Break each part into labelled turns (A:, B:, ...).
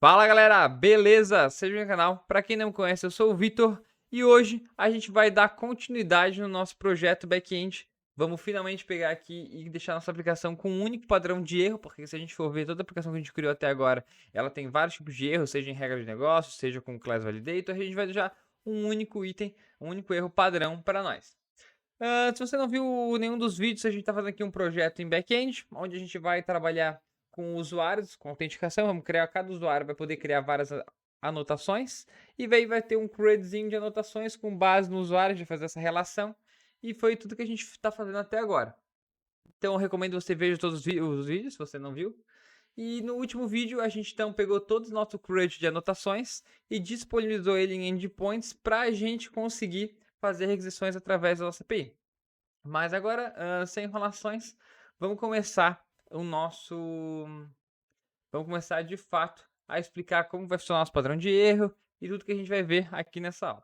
A: Fala galera, beleza? Seja bem-vindo ao canal. Para quem não me conhece, eu sou o Vitor e hoje a gente vai dar continuidade no nosso projeto back-end. Vamos finalmente pegar aqui e deixar nossa aplicação com um único padrão de erro, porque se a gente for ver toda a aplicação que a gente criou até agora, ela tem vários tipos de erros, seja em regra de negócio, seja com Class Validator, a gente vai deixar um único item, um único erro padrão para nós. Se você não viu nenhum dos vídeos, a gente está fazendo aqui um projeto em back-end, onde a gente vai trabalhar com usuários, com autenticação. Vamos criar, cada usuário vai poder criar várias anotações. E aí vai ter um credezinho de anotações com base no usuário, de fazer essa relação. E foi tudo que a gente está fazendo até agora. Então eu recomendo você veja todos os vídeos, se você não viu. E no último vídeo a gente então pegou todo o nosso crud de anotações e disponibilizou ele em endpoints para a gente conseguir fazer requisições através da nossa API. Mas agora, sem enrolações, vamos começar o nosso... Vamos começar de fato a explicar como vai funcionar o nosso padrão de erro e tudo que a gente vai ver aqui nessa aula.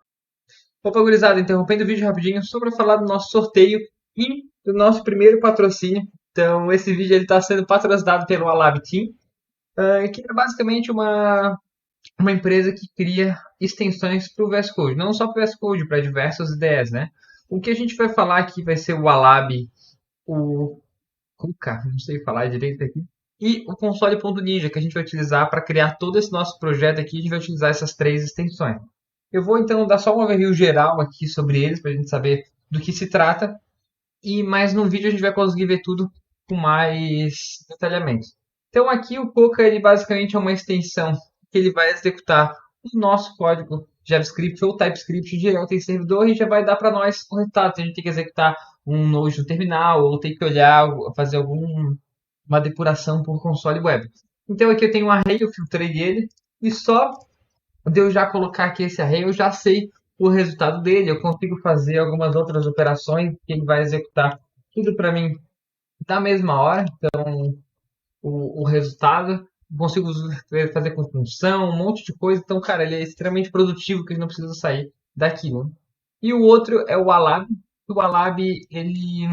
B: Opa, gurizada, interrompendo o vídeo rapidinho, só para falar do nosso sorteio e do nosso primeiro patrocínio. Então, esse vídeo está sendo patrocinado pelo Alab Team, que é basicamente uma empresa que cria extensões para o VS Code. Não só para o VS Code, para diversas ideias, né? O que a gente vai falar aqui vai ser o Alab, o Kuka, não sei falar direito aqui, e o console.ninja, que a gente vai utilizar para criar todo esse nosso projeto aqui. A gente vai utilizar essas três extensões. Eu vou então dar só um overview geral aqui sobre eles, para a gente saber do que se trata. E mais no vídeo a gente vai conseguir ver tudo com mais detalhamento. Então aqui o Coca ele basicamente é uma extensão que ele vai executar o nosso código JavaScript ou TypeScript direto em servidor e já vai dar para nós o resultado. Se a gente tem que executar um Node no terminal ou tem que olhar, fazer alguma depuração por console web. Então aqui eu tenho um array, eu filtrei ele e só de eu já colocar aqui esse array, eu já sei o resultado dele. Eu consigo fazer algumas outras operações que ele vai executar tudo para mim da mesma hora. Então, o resultado, consigo fazer com função, um monte de coisa. Então, cara, ele é extremamente produtivo, que ele não precisa sair daqui, né? E o outro é o Alab. O Alab, ele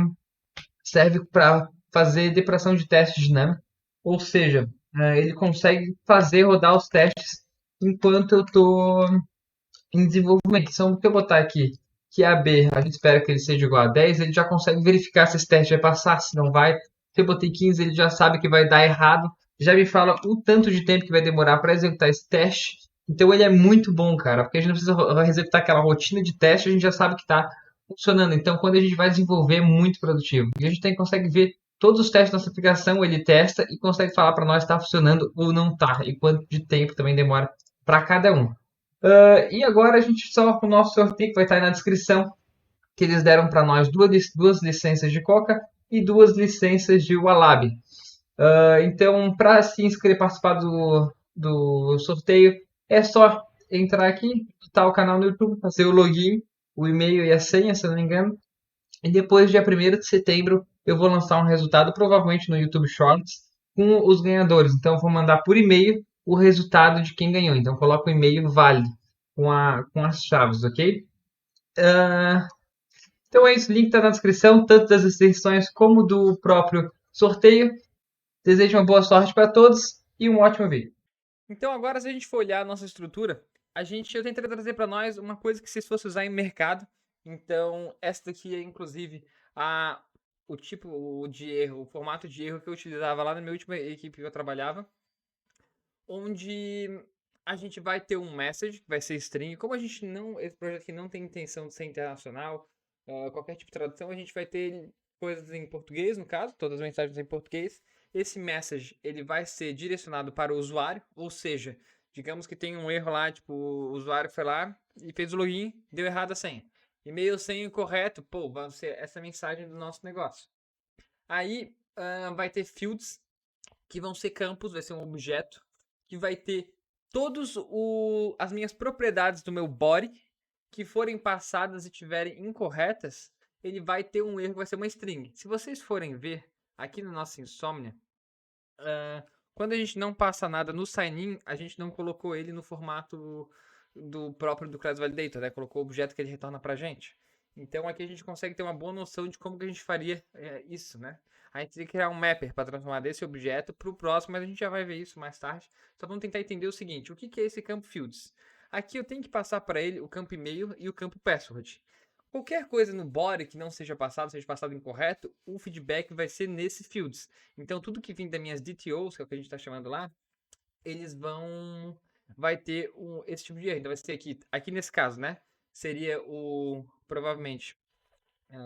B: serve para fazer depuração de testes dinâmicos, ou seja, ele consegue fazer rodar os testes enquanto eu estou em desenvolvimento. Então, se eu botar aqui que a B, a gente espera que ele seja igual a 10, ele já consegue verificar se esse teste vai passar, se não vai. Se eu botei 15, ele já sabe que vai dar errado. Já me fala o tanto de tempo que vai demorar para executar esse teste. Então ele é muito bom, cara, porque a gente não precisa executar aquela rotina de teste, a gente já sabe que está funcionando. Então quando a gente vai desenvolver é muito produtivo. E a gente consegue ver todos os testes da nossa aplicação, ele testa e consegue falar para nós se está funcionando ou não está. E quanto de tempo também demora para cada um. E agora a gente só com o nosso sorteio, que vai estar aí na descrição, que eles deram para nós duas licenças de Coca e duas licenças de Wallaby. Então, para se inscrever, participar do sorteio, é só entrar aqui, digitar o canal no YouTube, fazer o login, o e-mail e a senha, se eu não me engano. E depois, dia 1º de setembro, eu vou lançar um resultado, provavelmente no YouTube Shorts, com os ganhadores. Então, eu vou mandar por e-mail o resultado de quem ganhou. Então, coloca o e-mail válido com as chaves, ok? Então é isso, o link está na descrição, tanto das extensões como do próprio sorteio. Desejo uma boa sorte para todos e um ótimo vídeo.
A: Então agora, se a gente for olhar a nossa estrutura, eu tentei trazer para nós uma coisa que se fosse usar em mercado. Então essa daqui é inclusive o tipo de erro, o formato de erro que eu utilizava lá na minha última equipe que eu trabalhava, onde a gente vai ter um message, que vai ser string. Como a gente não, esse projeto aqui não tem intenção de ser internacional, qualquer tipo de tradução, a gente vai ter coisas em português, no caso, todas as mensagens em português. Esse message, ele vai ser direcionado para o usuário, ou seja, digamos que tem um erro lá, tipo, o usuário foi lá e fez o login, deu errado a senha. E-mail senha incorreto, pô, vai ser essa mensagem do nosso negócio. Aí vai ter fields, que vão ser campos, vai ser um objeto, que vai ter todas as minhas propriedades do meu body que forem passadas e tiverem incorretas, ele vai ter um erro que vai ser uma string. Se vocês forem ver aqui no nosso Insomnia, quando a gente não passa nada no sign-in, a gente não colocou ele no formato do próprio do Class Validator, né? Colocou o objeto que ele retorna pra gente. Então aqui a gente consegue ter uma boa noção de como que a gente faria isso, né? A gente tem que criar um mapper para transformar desse objeto para o próximo, mas a gente já vai ver isso mais tarde. Só vamos tentar entender o seguinte, o que é esse campo fields? Aqui eu tenho que passar para ele o campo e-mail e o campo password. Qualquer coisa no body que não seja passado incorreto, o feedback vai ser nesse fields. Então tudo que vem das minhas DTOs, que é o que a gente está chamando lá, eles vai ter esse tipo de erro. Então vai ser aqui nesse caso, né? Seria provavelmente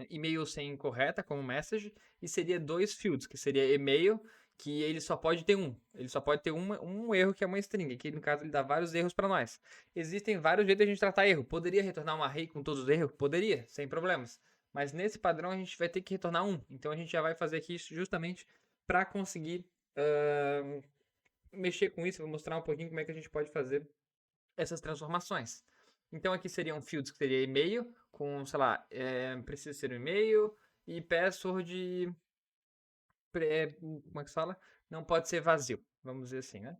A: e-mail sem incorreta como message e seria 2 fields, que seria e-mail, que ele só pode ter um. Ele só pode ter um erro que é uma string, que no caso ele dá vários erros para nós. Existem vários jeitos de a gente tratar erro. Poderia retornar um array com todos os erros? Poderia, sem problemas. Mas nesse padrão a gente vai ter que retornar um. Então a gente já vai fazer aqui isso justamente para conseguir mexer com isso. Vou mostrar um pouquinho como é que a gente pode fazer essas transformações. Então aqui seriam fields que seria e-mail, com, sei lá, precisa ser um e-mail, e password, como é que se fala? Não pode ser vazio, vamos dizer assim, né?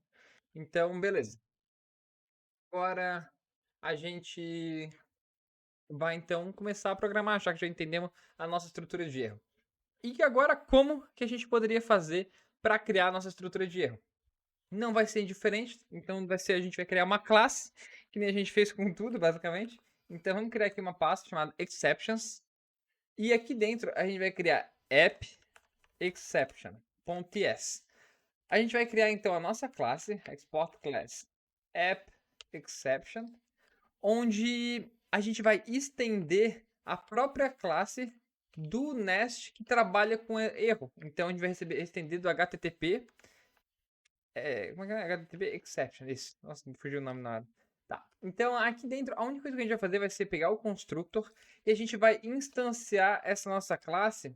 A: Então, beleza. Agora a gente vai então começar a programar, já que já entendemos a nossa estrutura de erro. E agora como que a gente poderia fazer para criar a nossa estrutura de erro? Não vai ser diferente, então a gente vai criar uma classe, que nem a gente fez com tudo, basicamente. Então vamos criar aqui uma pasta chamada exceptions. E aqui dentro a gente vai criar app exception.ts. A gente vai criar então a nossa classe, export class app exception, onde a gente vai estender a própria classe do Nest que trabalha com erro. Então a gente vai receber estender do HTTP. Como é que é? HTTP exception, isso. Nossa, me fugiu o nome na hora. Tá. Então, aqui dentro, a única coisa que a gente vai fazer vai ser pegar o constructor e a gente vai instanciar essa nossa classe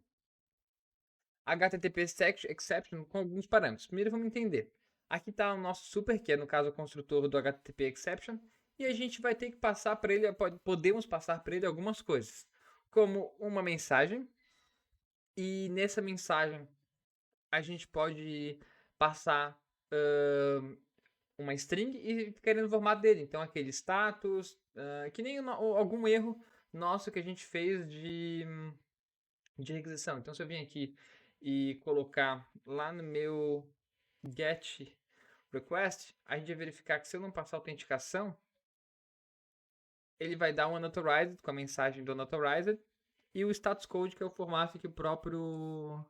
A: HTTP exception com alguns parâmetros. Primeiro, vamos entender. Aqui está o nosso super, que é, no caso, o construtor do HTTP exception. E a gente vai ter que passar para ele, podemos passar para ele algumas coisas. Como uma mensagem. E nessa mensagem, a gente pode passar uma string e querendo o formato dele. Então, aquele status, que nem algum erro nosso que a gente fez de requisição. Então, se eu vim aqui e colocar lá no meu get request, a gente vai verificar que se eu não passar autenticação, ele vai dar um unauthorized com a mensagem do unauthorized e o status code, que é o formato que o próprio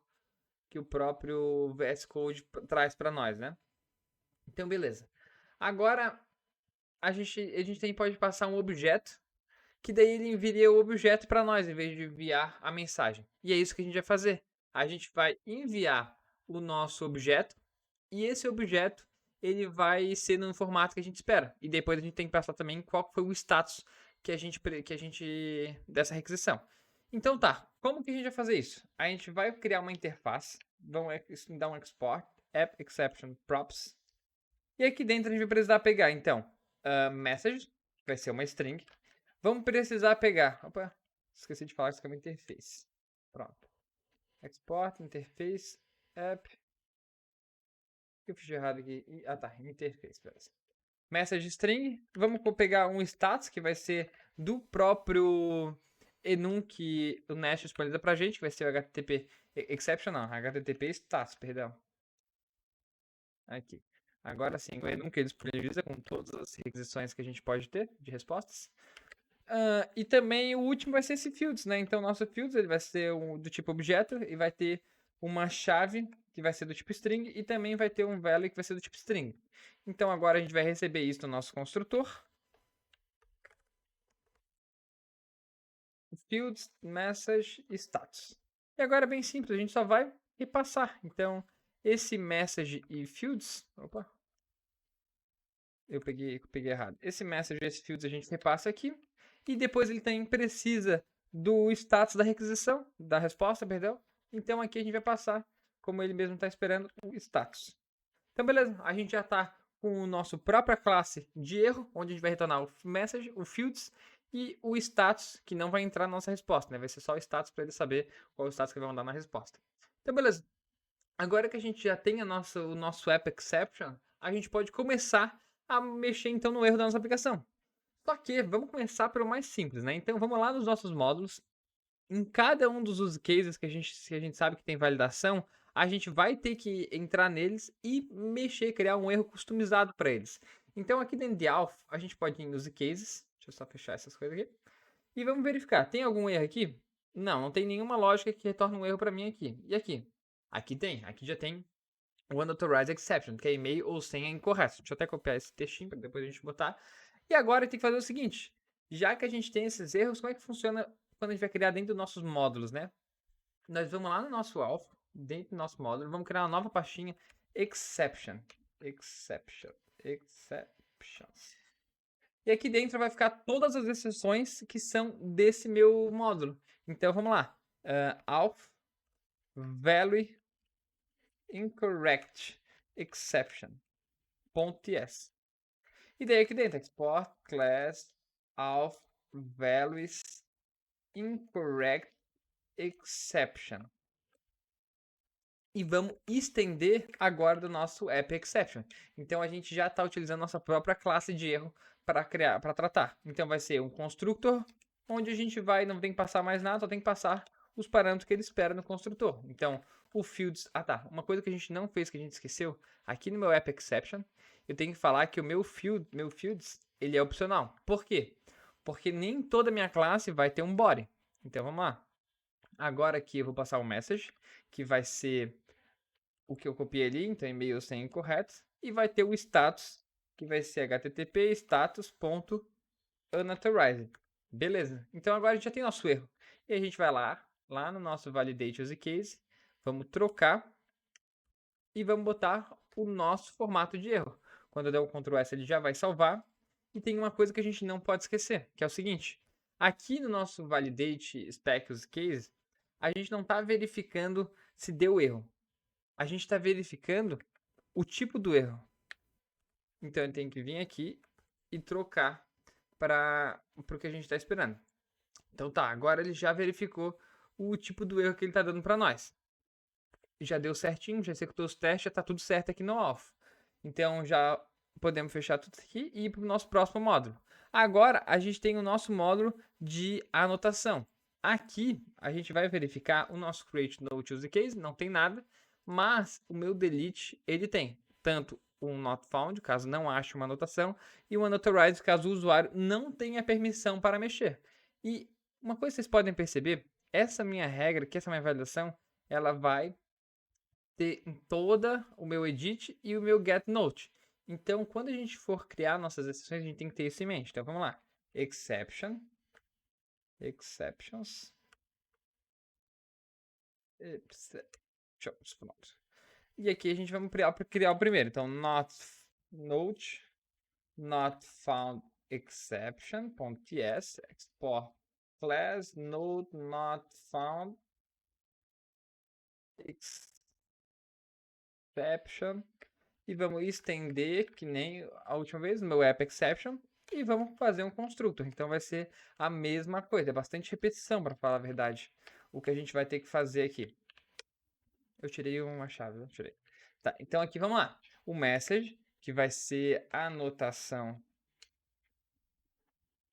A: VS Code traz para nós, né? Então, beleza. Agora, a gente também pode passar um objeto, que daí ele enviaria o objeto para nós, em vez de enviar a mensagem. E é isso que a gente vai fazer. A gente vai enviar o nosso objeto, e esse objeto ele vai ser no formato que a gente espera. E depois a gente tem que passar também qual foi o status que a gente dessa requisição. Então tá, como que a gente vai fazer isso? A gente vai criar uma interface, vamos dar um export, app exception props, e aqui dentro a gente vai precisar pegar, então, message, que vai ser uma string. Vamos precisar pegar, opa, esqueci de falar que isso é uma interface. Pronto. Export, interface, app. O que eu fiz de errado aqui? Tá, interface, beleza. Message string, vamos pegar um status, que vai ser do próprio enum que o Nest disponibiliza pra gente, que vai ser o HTTP exception, não, HTTP status, perdão. Aqui. Agora sim, o enum que ele disponibiliza com todas as requisições que a gente pode ter de respostas. E também o último vai ser esse fields, né? Então, nosso fields ele vai ser do tipo objeto e vai ter uma chave que vai ser do tipo string e também vai ter um value que vai ser do tipo string. Então, agora a gente vai receber isso no nosso construtor. Fields, message e status. E agora é bem simples, a gente só vai repassar. Então, esse message e fields... Opa! Eu peguei errado. Esse message e esse fields a gente repassa aqui. E depois ele também precisa do status da requisição, da resposta, perdão. Então aqui a gente vai passar, como ele mesmo está esperando, o status. Então beleza, a gente já está com o nosso própria classe de erro, onde a gente vai retornar o message, o fields e o status, que não vai entrar na nossa resposta, né? Vai ser só o status para ele saber qual é o status que vai mandar na resposta. Então beleza. Agora que a gente já tem o nosso app exception, a gente pode começar a mexer então no erro da nossa aplicação. Só que vamos começar pelo mais simples, né? Então vamos lá nos nossos módulos em cada um dos use cases que a gente sabe que tem validação, a gente vai ter que entrar neles e mexer, criar um erro customizado para eles. Então aqui dentro de Alpha, a gente pode ir em use cases, deixa eu só fechar essas coisas aqui, e vamos verificar, tem algum erro aqui? Não, não tem nenhuma lógica que retorne um erro para mim aqui. E aqui? Aqui tem, aqui já tem o Unauthorized Exception, que é e-mail ou senha incorreto. Deixa eu até copiar esse textinho para depois a gente botar. E agora tem que fazer o seguinte, já que a gente tem esses erros, como é que funciona quando a gente vai criar dentro dos nossos módulos, né? Nós vamos lá no nosso alpha, dentro do nosso módulo, vamos criar uma nova pastinha exception. Exceptions. E aqui dentro vai ficar todas as exceções que são desse meu módulo. Então vamos lá. Alpha value incorrect exception. .ts. E daí aqui dentro, export class alpha values incorrect exception. E vamos estender agora do nosso app exception. Então a gente já está utilizando nossa própria classe de erro para criar, para tratar. Então vai ser um constructor onde a gente não tem que passar mais nada, só tem que passar os parâmetros que ele espera no construtor. Então o fields, uma coisa que a gente não fez, que a gente esqueceu, aqui no meu app exception, eu tenho que falar que o meu fields, ele é opcional. Por quê? Porque nem toda minha classe vai ter um body. Então vamos lá. Agora aqui eu vou passar um message, que vai ser o que eu copiei ali, então e-mail sem incorreto, e vai ter o status, que vai ser http status.unauthorized. Beleza. Então agora a gente já tem nosso erro. E a gente vai lá no nosso validate use case, vamos trocar e vamos botar o nosso formato de erro. Quando eu der o Ctrl S, ele já vai salvar. E tem uma coisa que a gente não pode esquecer, que é o seguinte: aqui no nosso validate spec use case, a gente não está verificando se deu erro. A gente está verificando o tipo do erro. Então ele tem que vir aqui e trocar para o que a gente está esperando. Então tá, agora ele já verificou o tipo do erro que ele está dando para nós. Já deu certinho, já executou os testes, já está tudo certo aqui no alpha. Então já podemos fechar tudo aqui e ir para o nosso próximo módulo. Agora a gente tem o nosso módulo de anotação. Aqui a gente vai verificar o nosso create note use case, não tem nada, mas o meu delete ele tem tanto um not found, caso não ache uma anotação, e um unauthorized, caso o usuário não tenha permissão para mexer. E uma coisa que vocês podem perceber, essa minha regra, que essa minha validação, ela vai ter em toda o meu edit e o meu get note. Então, quando a gente for criar nossas exceções, a gente tem que ter isso em mente. Então, vamos lá. Exceptions. E aqui a gente vai criar o primeiro. Então, not found exception.ts export class node not found exception. E vamos estender, que nem a última vez, no meu app exception, e vamos fazer um constructor. Então vai ser a mesma coisa, é bastante repetição, para falar a verdade, o que a gente vai ter que fazer aqui. Eu tirei uma chave, não tirei. Tá, então aqui vamos lá. O message, que vai ser a anotação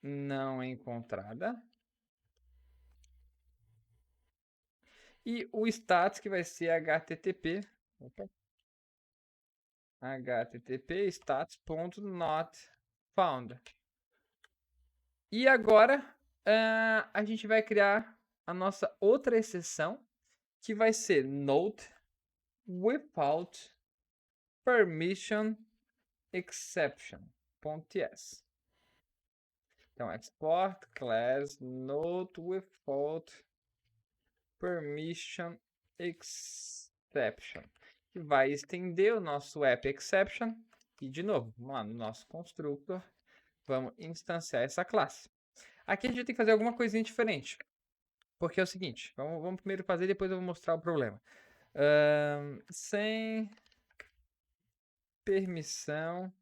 A: não encontrada. E o status, que vai ser http. Opa. http status.notFound. E agora a gente vai criar a nossa outra exceção, que vai ser node without permission exception.ts. Então, export class node without permission exception, que vai estender o nosso app exception. E de novo, vamos lá no nosso constructor, vamos instanciar essa classe. Aqui a gente tem que fazer alguma coisinha diferente. Porque é o seguinte, vamos primeiro fazer, depois eu vou mostrar o problema. Sem permissão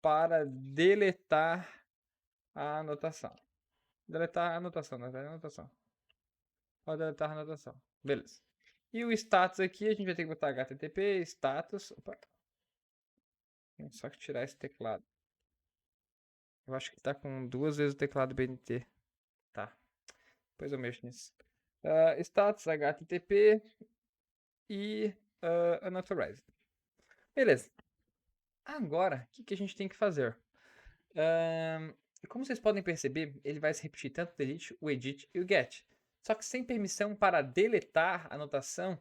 A: para deletar a anotação. Deletar a anotação, não é a anotação. Pode deletar a anotação. Beleza. E o status aqui, a gente vai ter que botar http status. Opa. Só que tirar esse teclado. Eu acho que tá com 2 vezes o teclado BNT. Tá. Depois eu mexo nisso. Status, HTTP e unauthorized. Beleza. Agora, o que a gente tem que fazer? Como vocês podem perceber, ele vai se repetir tanto o delete, o edit e o get. Só que sem permissão para deletar a anotação,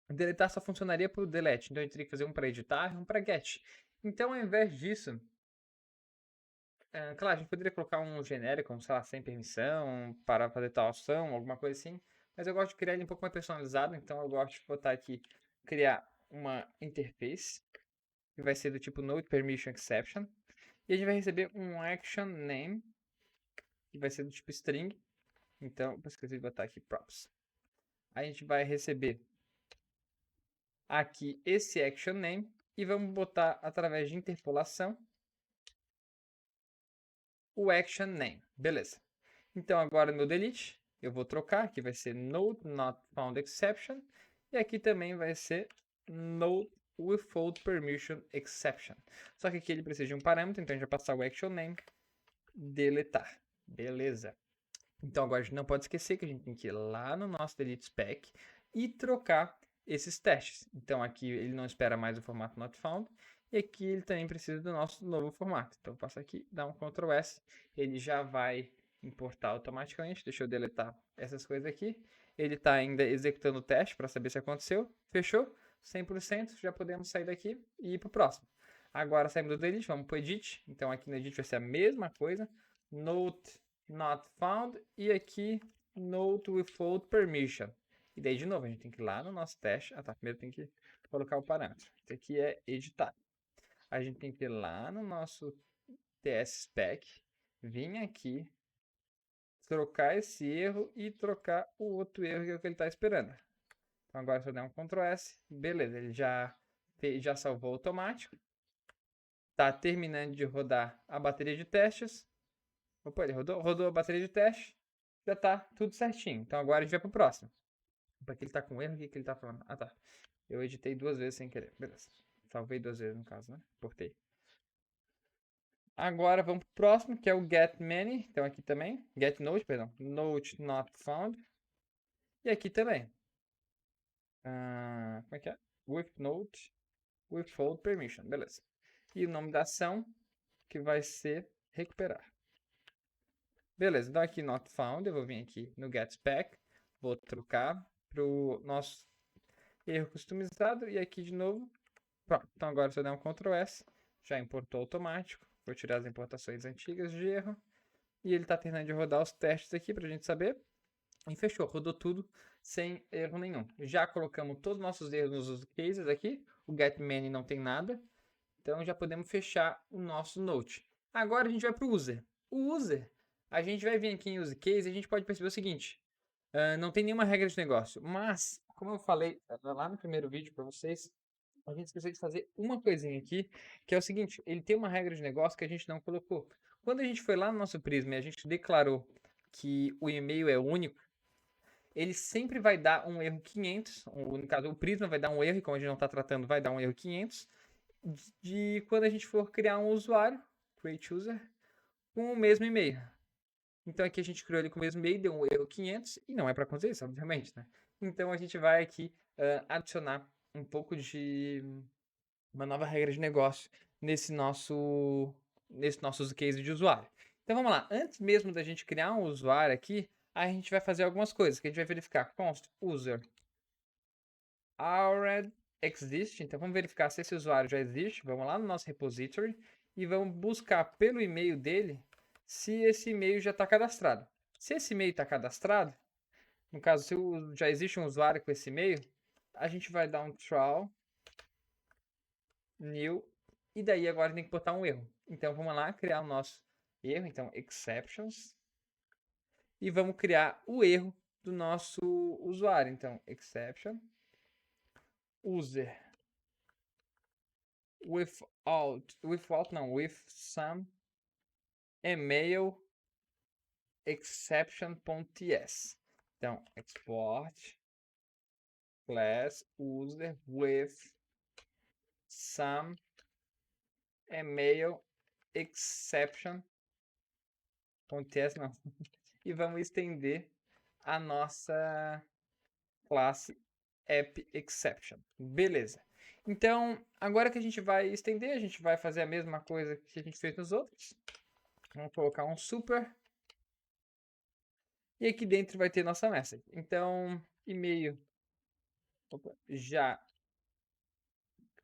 A: deletar só funcionaria para o delete. Então a gente teria que fazer um para editar e um para get. Então ao invés disso, claro, a gente poderia colocar um genérico, sei lá, sem permissão, para fazer tal ação, alguma coisa assim. Mas eu gosto de criar ele um pouco mais personalizado, então eu gosto de botar aqui, criar uma interface, que vai ser do tipo Node Permission Exception. E a gente vai receber um action name, que vai ser do tipo string. Então, eu esqueci de botar aqui props. A gente vai receber aqui esse action name e vamos botar através de interpolação o action name. Beleza. Então agora no delete eu vou trocar, aqui vai ser node not found exception e aqui também vai ser node without permission exception. Só que aqui ele precisa de um parâmetro, então a gente vai passar o action name, deletar. Beleza. Então agora a gente não pode esquecer que a gente tem que ir lá no nosso delete spec e trocar esses testes. Então aqui ele não espera mais o formato not found e aqui ele também precisa do nosso novo formato. Então passa aqui, dá um Ctrl S, ele já vai importar automaticamente. Deixa eu deletar essas coisas aqui. Ele está ainda executando o teste para saber se aconteceu. Fechou? 100%, já podemos sair daqui e ir para o próximo. Agora saímos do delete, vamos para o edit. Então aqui no edit vai ser a mesma coisa. Note not found e aqui note without permission. E daí de novo a gente tem que ir lá no nosso teste. Ah tá, primeiro tem que colocar o parâmetro. Esse aqui é editar. A gente tem que ir lá no nosso TS spec, vir aqui, trocar esse erro e trocar o outro erro que é o que ele está esperando. Então agora se eu der um Ctrl S, beleza, ele já salvou automático. Está terminando de rodar a bateria de testes. Opa, ele rodou a bateria de teste. Já tá tudo certinho. Então agora a gente vai pro próximo. Opa, aqui ele tá com erro, o que ele tá falando? Ah, tá. Eu editei 2 vezes sem querer. Beleza. Salvei 2 vezes no caso, né? Portei. Agora vamos pro próximo, que é o get many. Então aqui também. Get node, perdão. Node not found. E aqui também. Como é que é? With node, without permission. Beleza. E o nome da ação, que vai ser recuperar. Beleza, então aqui not found, eu vou vir aqui no get spec, vou trocar para o nosso erro customizado e aqui de novo. Pronto, então agora se eu der um Ctrl S, já importou automático. Vou tirar as importações antigas de erro. E ele está terminando de rodar os testes aqui para a gente saber. E fechou, rodou tudo sem erro nenhum. Já colocamos todos os nossos erros nos use cases aqui. O getMany não tem nada. Então já podemos fechar o nosso note. Agora a gente vai para o user. O user, a gente vai vir aqui em use case e a gente pode perceber o seguinte. Não tem nenhuma regra de negócio, mas, como eu falei lá no primeiro vídeo para vocês, a gente esqueceu de fazer uma coisinha aqui, que é o seguinte, ele tem uma regra de negócio que a gente não colocou. Quando a gente foi lá no nosso Prisma e a gente declarou que o e-mail é único, ele sempre vai dar um erro 500, no caso o Prisma vai dar um erro, e como a gente não está tratando, vai dar um erro 500, de quando a gente for criar um usuário, create user, com o mesmo e-mail. Então aqui a gente criou ele com o mesmo e-mail, deu um erro 500, e não é para acontecer isso, obviamente, né? Então a gente vai aqui adicionar um pouco de uma nova regra de negócio nesse nosso use case de usuário. Então vamos lá, antes mesmo da gente criar um usuário aqui, a gente vai fazer algumas coisas, que a gente vai verificar const user already exist, então vamos verificar se esse usuário já existe, vamos lá no nosso repository e vamos buscar pelo e-mail dele se esse e-mail já está cadastrado. Se esse e-mail está cadastrado, no caso, se já existe um usuário com esse e-mail, a gente vai dar um try new e daí agora tem que botar um erro. Então vamos lá criar o nosso erro, então exceptions e vamos criar o erro do nosso usuário. Então exception user with some email exception.ts. Então export class user with some email exception.ts não. E vamos estender a nossa classe AppException. Beleza. Então, agora que a gente vai estender, a gente vai fazer a mesma coisa que a gente fez nos outros. Vamos colocar um super. E aqui dentro vai ter nossa message. Então, e-mail já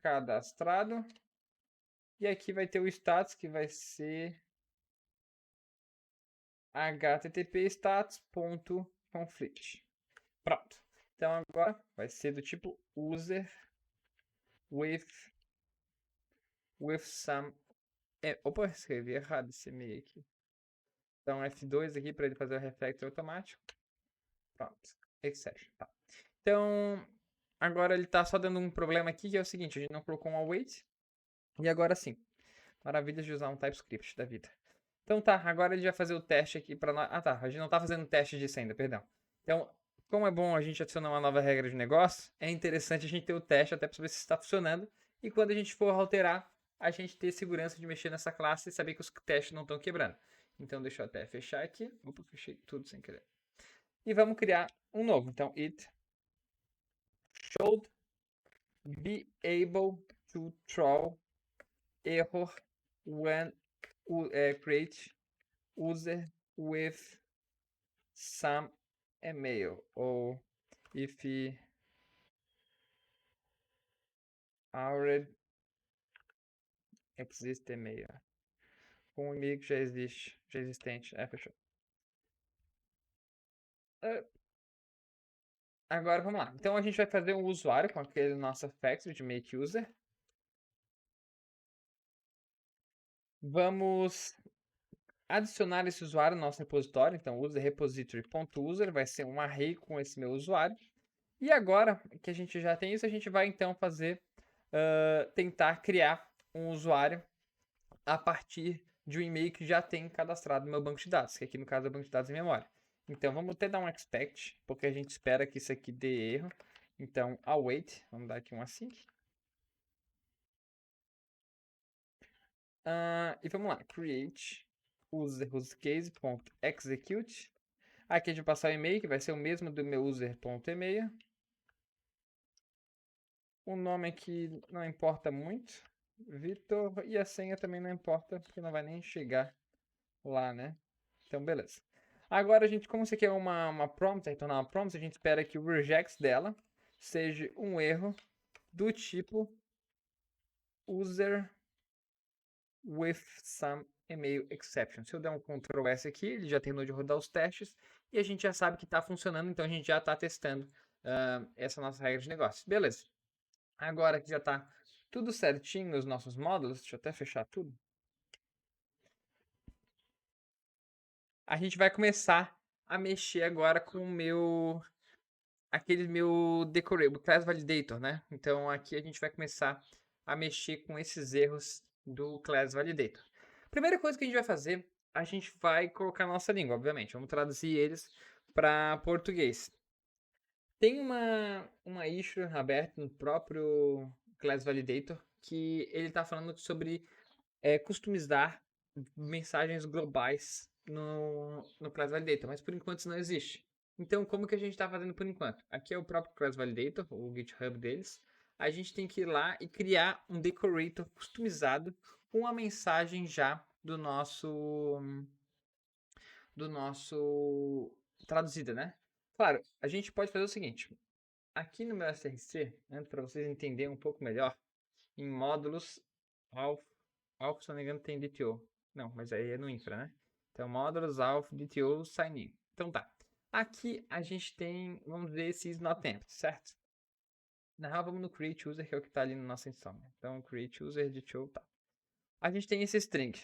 A: cadastrado. E aqui vai ter o status, que vai ser http status.conflict. Pronto. Então agora vai ser do tipo user with some. Opa, escrevi errado esse e-mail aqui. Então F2 aqui para ele fazer o refactor automático. Pronto. Exception. Tá. Então agora ele está só dando um problema aqui, que é o seguinte: a gente não colocou um await. E agora sim. Maravilha de usar um TypeScript da vida. Então tá, agora ele vai fazer o teste aqui para nós. Ah tá, a gente não tá fazendo teste disso ainda, perdão. Então, como é bom a gente adicionar uma nova regra de negócio, é interessante a gente ter o teste até para saber se está funcionando. E quando a gente for alterar, a gente ter segurança de mexer nessa classe e saber que os testes não estão quebrando. Então deixa eu até fechar aqui. Opa, fechei tudo sem querer. E vamos criar um novo. Então, it should be able to throw error when create user with some email, ou if already existe email. Com um e-mail que já existe, já existente. Fechou. Agora vamos lá. Então a gente vai fazer um usuário com aquele nosso factory de make user. Vamos adicionar esse usuário no nosso repositório. Então user repository.user vai ser um array com esse meu usuário. E agora que a gente já tem isso, a gente vai então fazer tentar criar um usuário a partir de um e-mail que já tem cadastrado no meu banco de dados, que aqui no caso é o banco de dados em memória. Então vamos até dar um expect, porque a gente espera que isso aqui dê erro. Então await, vamos dar aqui um async. E vamos lá, create user case.execute. Aqui a gente vai passar o e-mail, que vai ser o mesmo do meu user.email. O nome aqui não importa muito, Vitor, e a senha também não importa, porque não vai nem chegar lá, né? Então, beleza. Agora, a gente, como isso aqui é uma prompt, retornar uma prompt, a gente espera que o regex dela seja um erro do tipo user with some email exception. Se eu der um Ctrl S aqui, ele já terminou de rodar os testes e a gente já sabe que está funcionando, então a gente já está testando essa nossa regra de negócio. Beleza. Agora que já está tudo certinho nos nossos módulos, deixa eu até fechar tudo. A gente vai começar a mexer agora com aquele meu decorable, class validator, né? Então aqui a gente vai começar a mexer com esses erros do class validator. Primeira coisa que a gente vai fazer, a gente vai colocar a nossa língua, obviamente. Vamos traduzir eles para português. Tem uma issue aberta no próprio class validator que ele está falando sobre customizar mensagens globais no class validator, mas por enquanto isso não existe. Então, como que a gente está fazendo por enquanto? Aqui é o próprio class validator, o GitHub deles. A gente tem que ir lá e criar um decorator customizado com a mensagem já do nosso traduzida, né? Claro, a gente pode fazer o seguinte. Aqui no meu SRC, né, para vocês entenderem um pouco melhor, em módulos alpha, se não me engano, tem DTO. Não, mas aí é no infra, né? Então, módulos alpha, DTO, sign in. Então tá. Aqui a gente tem, vamos ver se is not empty, certo? Na real, vamos no create user, que é o que está ali no nosso install. Então, create user, DTO, tá. A gente tem esse string.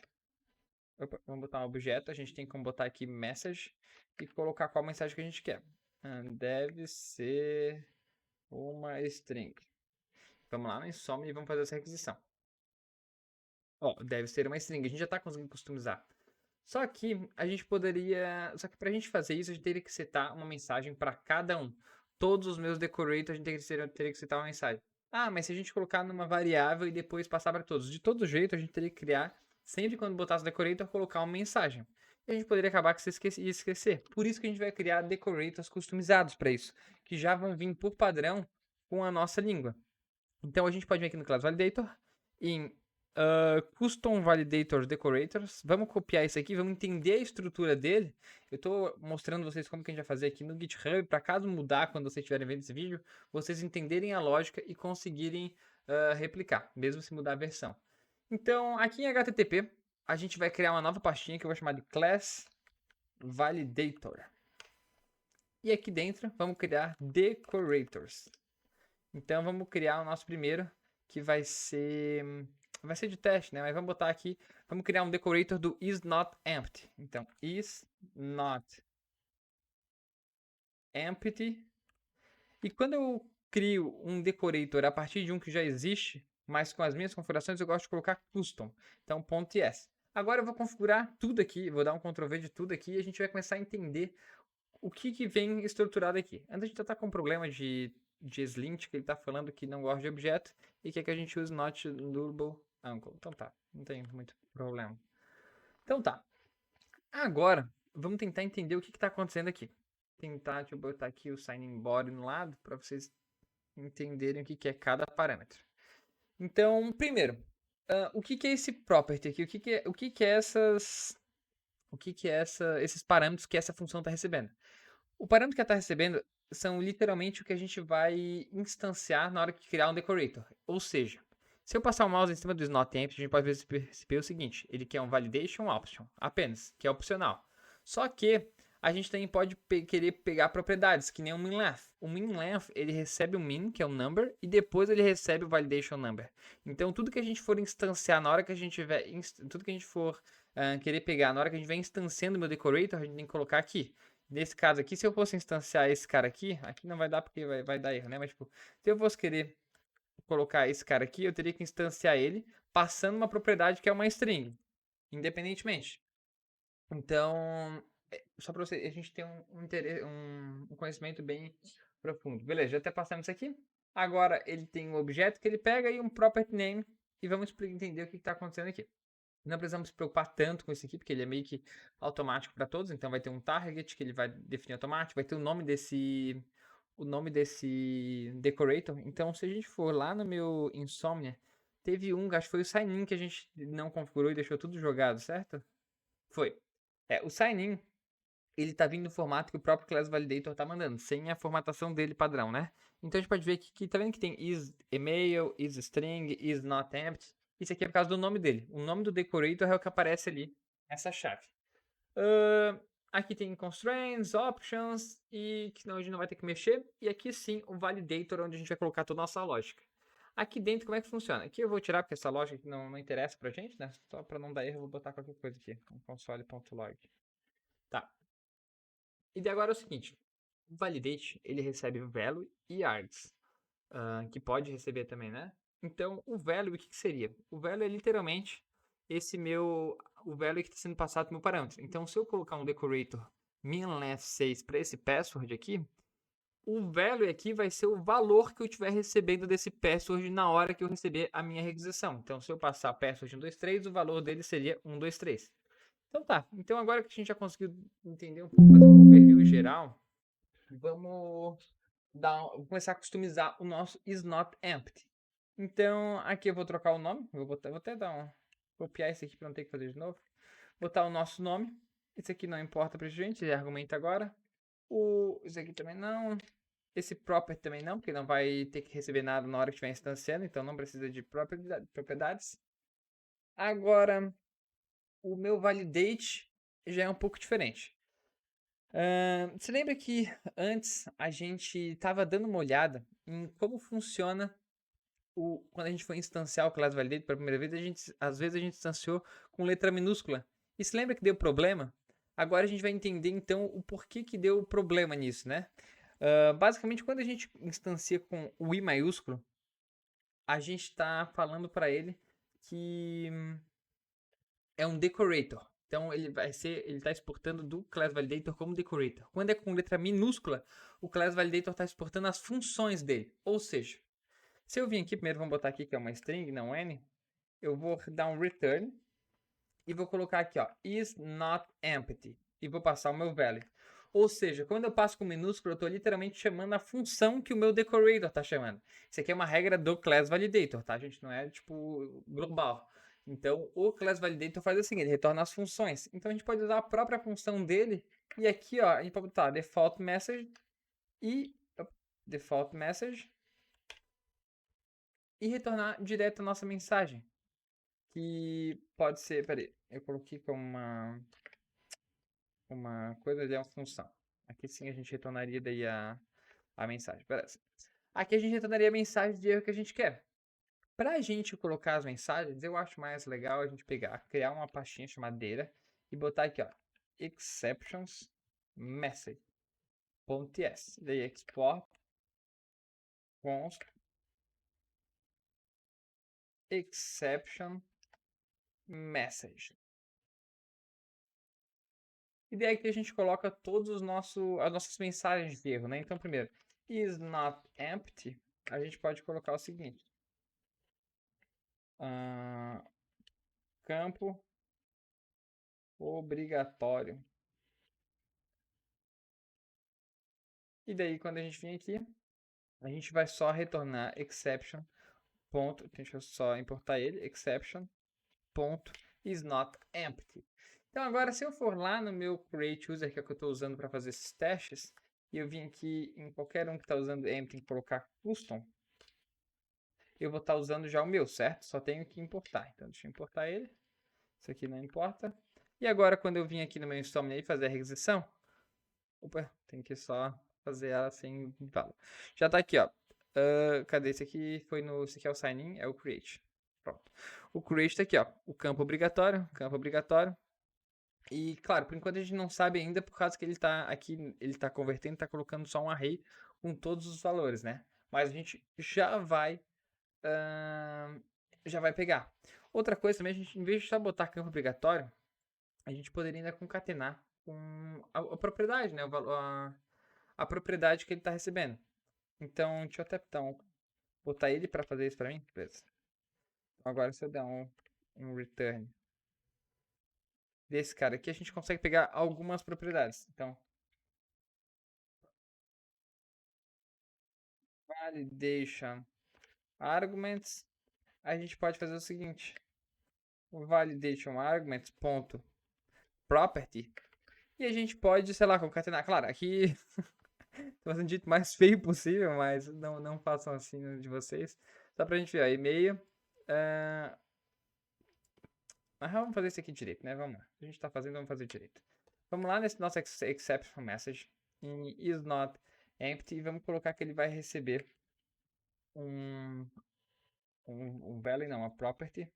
A: Opa, vamos botar um objeto, a gente tem como botar aqui message e colocar qual mensagem que a gente quer. Deve ser uma string. Vamos lá no insome e vamos fazer essa requisição. Ó, deve ser uma string. A gente já está conseguindo customizar. Só que a gente poderia... Só que para a gente fazer isso, a gente teria que setar uma mensagem para cada um. Todos os meus decorators, a gente teria que setar uma mensagem. Ah, mas se a gente colocar numa variável e depois passar para todos. De todo jeito, a gente teria que criar, sempre quando botasse o decorator, colocar uma mensagem. E a gente poderia acabar que você esquecer. Por isso que a gente vai criar decorators customizados para isso, que já vão vir por padrão com a nossa língua. Então a gente pode vir aqui no Class Validator, em Custom Validator Decorators. Vamos copiar isso aqui, vamos entender a estrutura dele. Eu estou mostrando vocês como que a gente vai fazer aqui no GitHub, para caso mudar quando vocês estiverem vendo esse vídeo, vocês entenderem a lógica e conseguirem replicar, mesmo se mudar a versão. Então, aqui em HTTP, a gente vai criar uma nova pastinha que eu vou chamar de Class Validator. E aqui dentro, vamos criar Decorators. Então, vamos criar o nosso primeiro, que vai ser de teste, né? Mas vamos botar aqui, vamos criar um decorator do isNotEmpty. Então, isNotEmpty. E quando eu crio um decorator a partir de um que já existe, mas com as minhas configurações, eu gosto de colocar custom. Então, .ts. Agora eu vou configurar tudo aqui, vou dar um Ctrl V de tudo aqui e a gente vai começar a entender o que vem estruturado aqui. Antes a gente já está com um problema de Slint, que ele está falando que não gosta de objeto e quer que a gente use not durable uncle. Então tá, não tem muito problema. Então tá. Agora, vamos tentar entender o que está acontecendo aqui. Deixa eu botar aqui o sign-in body no lado para vocês entenderem o que é cada parâmetro. Então, primeiro, o que é esse property aqui? O que é esses parâmetros que essa função está recebendo? O parâmetro que ela está recebendo são literalmente o que a gente vai instanciar na hora de criar um decorator. Ou seja, se eu passar o mouse em cima do isNotEmpty, a gente pode perceber o seguinte: ele quer um validation option apenas, que é opcional. Só que a gente também pode querer pegar propriedades, que nem o minLength. O minLength, ele recebe o min, que é o number, e depois ele recebe o validation number. Então, tudo que a gente for instanciar na hora que a gente tiver, tudo que a gente for querer pegar na hora que a gente vai instanciando o meu decorator, a gente tem que colocar aqui. Nesse caso aqui, se eu fosse instanciar esse cara aqui não vai dar porque vai dar erro, né? Mas, tipo, se eu fosse querer colocar esse cara aqui, eu teria que instanciar ele passando uma propriedade que é uma string, independentemente. Então, só para você, a gente tem um conhecimento bem profundo. Beleza, já até passamos isso aqui. Agora, ele tem um objeto que ele pega e um property name e vamos entender o que está acontecendo aqui. Não precisamos se preocupar tanto com esse aqui, porque ele é meio que automático para todos. Então vai ter um target que ele vai definir automático, vai ter o nome desse decorator. Então se a gente for lá no meu Insomnia, teve acho que foi o sign-in que a gente não configurou e deixou tudo jogado, certo? Foi. O sign-in, ele tá vindo no formato que o próprio Class Validator tá mandando, sem a formatação dele padrão, né? Então a gente pode ver que tá vendo que tem isEmail, isString, isNotEmpty. Isso aqui é por causa do nome dele. O nome do decorator é o que aparece ali nessa chave. Aqui tem constraints, options, e que não, a gente não vai ter que mexer. E aqui sim o validator, onde a gente vai colocar toda a nossa lógica. Aqui dentro, como é que funciona? Aqui eu vou tirar, porque essa lógica aqui não interessa pra gente, né? Só pra não dar erro, eu vou botar qualquer coisa aqui. Console.log. Tá. E daí agora é o seguinte. O validate, ele recebe value e args. Que pode receber também, né? Então, o value, o que seria? O value é literalmente o value que está sendo passado para o meu parâmetro. Então, se eu colocar um decorator minLength 6 para esse password aqui, o value aqui vai ser o valor que eu estiver recebendo desse password na hora que eu receber a minha requisição. Então, se eu passar password 123, o valor dele seria 123. Então tá, então agora que a gente já conseguiu entender um pouco, fazer um overview geral, vamos começar a customizar o nosso isNotEmpty. Então, aqui eu vou trocar o nome. Vou até copiar esse aqui para não ter que fazer de novo. Botar o nosso nome. Esse aqui não importa pra gente, ele argumenta agora. Esse aqui também não. Esse property também não, porque não vai ter que receber nada na hora que estiver instanciando, então não precisa de propriedades. Agora, o meu validate já é um pouco diferente. Você lembra que antes a gente estava dando uma olhada em como funciona quando a gente foi instanciar o Class Validator pela primeira vez, às vezes a gente instanciou com letra minúscula. E se lembra que deu problema? Agora a gente vai entender então o porquê que deu problema nisso, né? Basicamente, quando a gente instancia com o I maiúsculo, a gente está falando para ele que é um decorator. Então ele está exportando do Class Validator como decorator. Quando é com letra minúscula, o Class Validator está exportando as funções dele. Ou seja, se eu vim aqui, primeiro vamos botar aqui que é uma string, não n, eu vou dar um return. e vou colocar aqui, ó, is not empty, e vou passar o meu value. Ou seja, quando eu passo com minúsculo, eu estou literalmente chamando a função que o meu decorator está chamando. Isso aqui é uma regra do class validator, tá, gente? Não é, tipo, global. Então, o class validator faz assim, ele retorna as funções. Então, a gente pode usar a própria função dele, e aqui, ó, a gente pode botar default message e retornar direto a nossa mensagem. Que pode ser, peraí, eu coloquei como uma coisa de uma função. Aqui sim a gente retornaria daí a mensagem. Beleza. Aqui a gente retornaria a mensagem de erro que a gente quer. Para a gente colocar as mensagens, eu acho mais legal a gente criar uma pastinha chamada data e botar aqui, ó, exceptions message.ts. Daí export const exception message. E daí aqui a gente coloca todos as nossas mensagens de erro, né? Então, primeiro, is not empty, a gente pode colocar o seguinte. Campo obrigatório. E daí, quando a gente vir aqui, a gente vai só retornar exception. Ponto, deixa eu só importar ele, exception. Ponto, is not empty. Então, agora, se eu for lá no meu create user, que é o que eu estou usando para fazer esses testes, e eu vim aqui em qualquer um que está usando empty e colocar custom, eu vou estar usando já o meu, certo? Só tenho que importar. Então, deixa eu importar ele. Isso aqui não importa. E agora, quando eu vim aqui no meu install e fazer a requisição, opa, tem que só fazer ela sem valor. Já está aqui, ó. Cadê esse aqui? Esse aqui é o sign in, é o create. Pronto. O create está aqui, ó. O campo obrigatório, campo obrigatório. E, claro, por enquanto a gente não sabe ainda, por causa que ele está aqui, ele está convertendo, está colocando só um array com todos os valores, né? Mas a gente já vai pegar. Outra coisa também, a gente, em vez de só botar campo obrigatório, a gente poderia ainda concatenar com a propriedade, né? A propriedade que ele está recebendo. Então, deixa eu até botar ele para fazer isso para mim. Beleza. Então, agora, se eu der um return desse cara aqui, a gente consegue pegar algumas propriedades. Então, validation arguments, a gente pode fazer o seguinte: validation arguments ponto property, e a gente pode, sei lá, concatenar. Claro, aqui tô fazendo o jeito mais feio possível, mas não façam assim de vocês. Só pra gente ver, ó, e-mail. Mas vamos fazer isso aqui direito, né? Vamos lá. A gente tá fazendo, vamos fazer direito. Vamos lá nesse nosso exception message em is not empty e vamos colocar que ele vai receber um value, não, uma property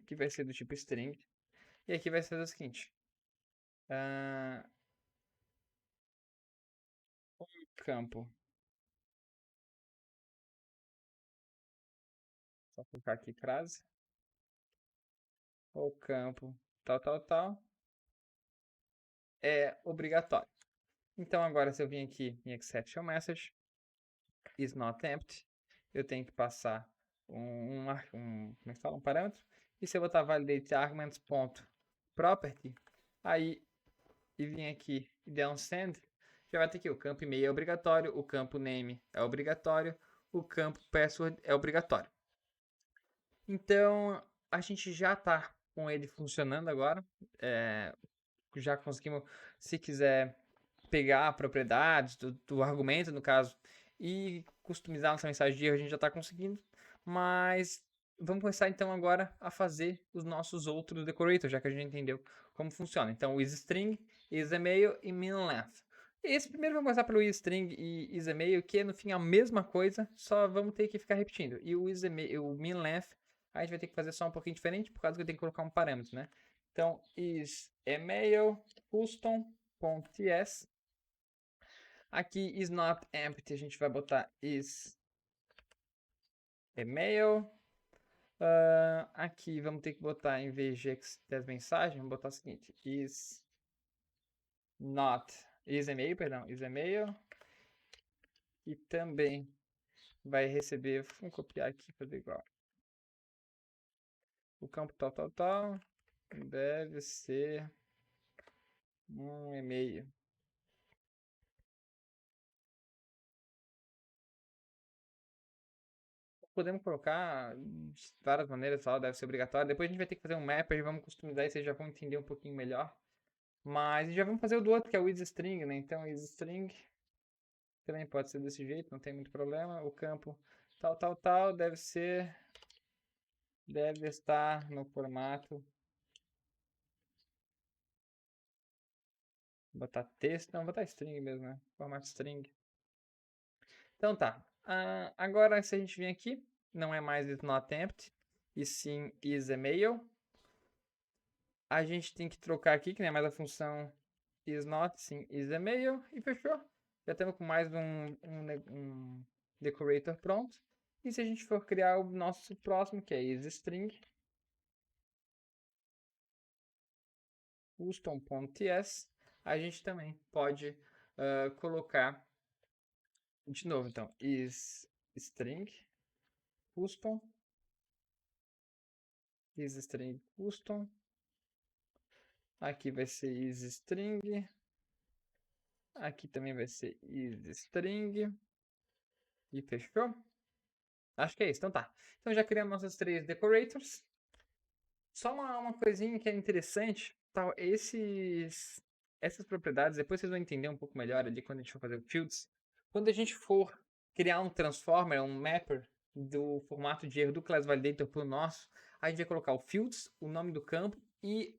A: que vai ser do tipo string. E aqui vai ser o seguinte. Campo. Só colocar aqui frase. O campo tal é obrigatório. Então agora se eu vim aqui em exception message is not empty, eu tenho que passar como é que fala? Um parâmetro. E se eu botar validate arguments ponto property, aí e vim aqui e der um send, já vai ter aqui o campo e-mail é obrigatório, o campo name é obrigatório, o campo password é obrigatório. Então a gente já está com ele funcionando agora. Já conseguimos, se quiser pegar propriedades do argumento, no caso, e customizar nossa mensagem de erro, a gente já está conseguindo. Mas vamos começar então agora a fazer os nossos outros decorators, já que a gente entendeu como funciona. Então, o isString, isEmail e minLength. Esse primeiro vamos começar pelo isString e isEmail, que é no fim a mesma coisa, só vamos ter que ficar repetindo. E o isEmail, o minLength, a gente vai ter que fazer só um pouquinho diferente, por causa que eu tenho que colocar um parâmetro, né? Então, isEmail custom.ts. Aqui, is not empty, a gente vai botar isEmail. Aqui, vamos ter que botar, em vez de das mensagens, vamos botar o seguinte: isEmail, perdão, isEmail. E também vai receber, vamos copiar aqui, fazer igual. O campo tal, deve ser 1,5. Podemos colocar de várias maneiras, só deve ser obrigatório. Depois a gente vai ter que fazer um mapper e vamos customizar e vocês já vão entender um pouquinho melhor. Mas já vamos fazer o do outro, que é o isString, né? Então, isString também pode ser desse jeito, não tem muito problema. O campo tal, deve estar no formato. Vou botar texto, não, vou botar string mesmo, né? Formato string. Então tá. Agora, se a gente vir aqui, não é mais isNotEmpty, e sim isEmail. A gente tem que trocar aqui, que não é mais a função isNot, sim isEmail, e fechou. Já temos com mais um decorator pronto. E se a gente for criar o nosso próximo, que é isString, custom.ts, a gente também pode colocar de novo, então, isString custom, isString custom, aqui vai ser isString, aqui também vai ser isString, e fechou? Acho que é isso, então tá. Então já criamos nossas 3 decorators. Só uma coisinha que é interessante, tal, essas propriedades, depois vocês vão entender um pouco melhor ali quando a gente for fazer o fields. Quando a gente for criar um transformer, um mapper do formato de erro do Class Validator para o nosso, a gente vai colocar o fields, o nome do campo e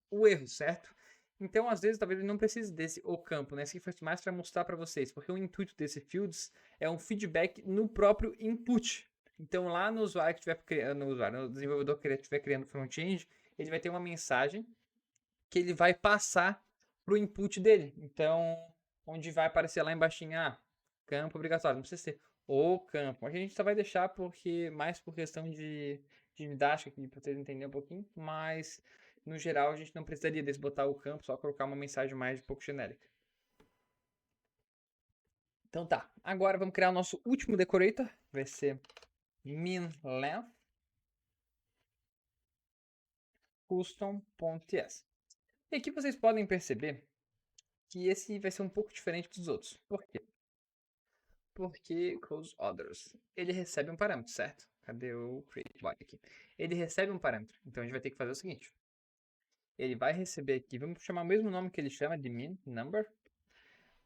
A: o erro, certo? Então, às vezes, talvez ele não precise desse o campo, né? Isso aqui foi mais para mostrar para vocês, porque o intuito desse fields é um feedback no próprio input. Então, lá no usuário que estiver criando, no desenvolvedor que estiver criando front-end, ele vai ter uma mensagem que ele vai passar para o input dele. Então, onde vai aparecer lá embaixo, campo obrigatório, não precisa ser o campo. A gente só vai deixar porque mais por questão de didática, para vocês entenderem um pouquinho, mas no geral a gente não precisaria desse botar o campo, só colocar uma mensagem mais um pouco genérica. Então tá, agora vamos criar o nosso último decorator, vai ser minLength custom.ts. E aqui vocês podem perceber que esse vai ser um pouco diferente dos outros. Por quê? Porque close others, ele recebe um parâmetro, certo? Cadê o create body aqui? Ele recebe um parâmetro, então a gente vai ter que fazer o seguinte. Ele vai receber aqui, vamos chamar o mesmo nome que ele chama de min number.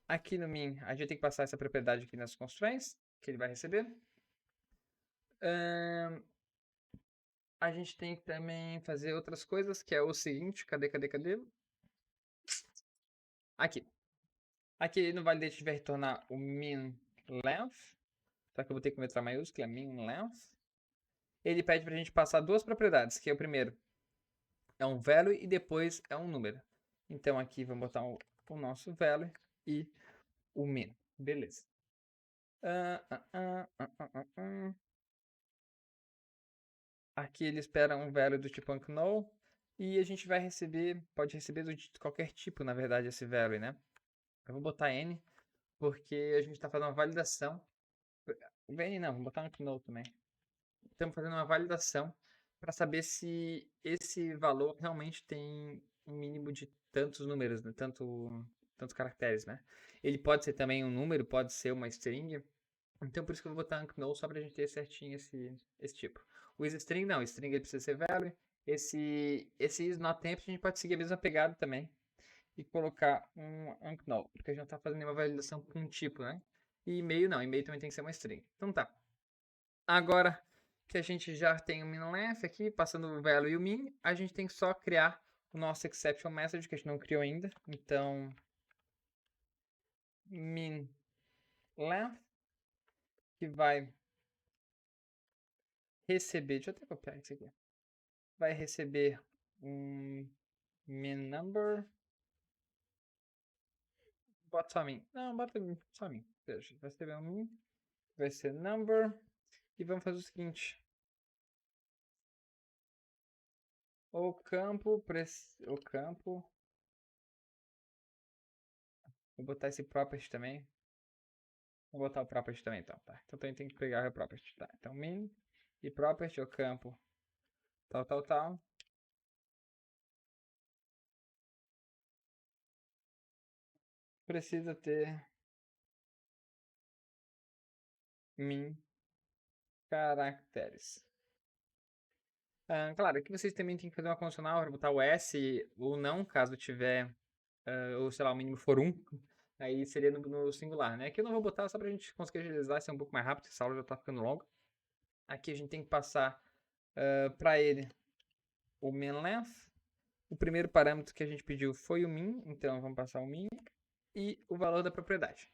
A: Aqui no min, a gente vai ter que passar essa propriedade aqui nas constraints, que ele vai receber. A gente tem que também fazer outras coisas, que é o seguinte, cadê? Aqui. Aqui no validate a gente vai retornar o min length, só que eu vou ter que letra maiúscula, min length. Ele pede pra gente passar duas propriedades, que é o primeiro é um value e depois é um número. Então aqui vamos botar o nosso value e o min. Beleza. Aqui ele espera um value do tipo unknown e a gente vai receber, pode receber de qualquer tipo, na verdade, esse value, né? Eu vou botar n porque a gente está fazendo uma validação. N não, vou botar unknown também. Estamos fazendo uma validação para saber se esse valor realmente tem um mínimo de tantos números, né? Tantos caracteres, né? Ele pode ser também um número, pode ser uma string. Então por isso que eu vou botar unknown só para a gente ter certinho esse tipo. O isString não, string ele precisa ser value. Esse isNotEmpty a gente pode seguir a mesma pegada também e colocar um unknown, porque a gente não está fazendo nenhuma validação com um tipo, né? E e-mail não, e-mail também tem que ser uma string. Então tá. Agora que a gente já tem o minLength aqui, passando o value e o min, a gente tem que só criar o nosso exception message, que a gente não criou ainda. Então, minLength, que vai receber, deixa eu até copiar isso aqui, vai receber um minNumber, bota só min, não, bota só min, vai receber um min, vai ser number, e vamos fazer o seguinte, o campo, vou botar esse property também. Vou botar o property também, então, tá? Então também tem que pegar o property, tá? Então min e property, o campo tal. Precisa ter min caracteres. Claro, aqui vocês também têm que fazer uma condicional para botar o S ou não, caso tiver, ou sei lá, o mínimo for 1, aí seria no singular, né? Aqui eu não vou botar só pra gente conseguir agilizar, ser um pouco mais rápido, essa aula já tá ficando longa. Aqui a gente tem que passar para ele o min length. O primeiro parâmetro que a gente pediu foi o min, então vamos passar o min e o valor da propriedade.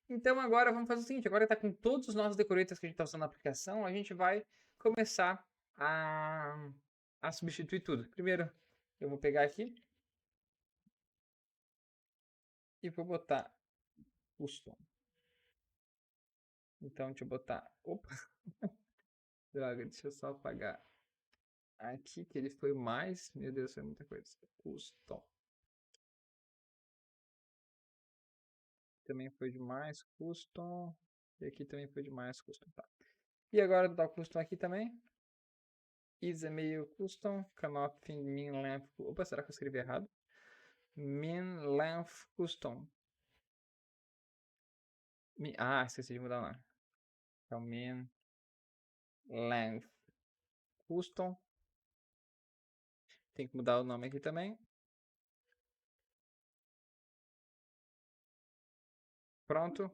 A: Então agora vamos fazer o seguinte, agora está com todos os nossos decorators que a gente está usando na aplicação, a gente vai começar a substituir tudo. Primeiro eu vou pegar aqui e vou botar custom. Então deixa eu botar, opa, droga, deixa eu só apagar aqui que ele foi mais, meu Deus, foi muita coisa, custom. Também foi demais, custom, e aqui também foi demais, custom, tá. E agora dar o custom aqui também. Is email custom, cannot find min length. Opa, será que eu escrevi errado? Min length custom. Esqueci de mudar lá. Então, min length custom. Tem que mudar o nome aqui também. Pronto.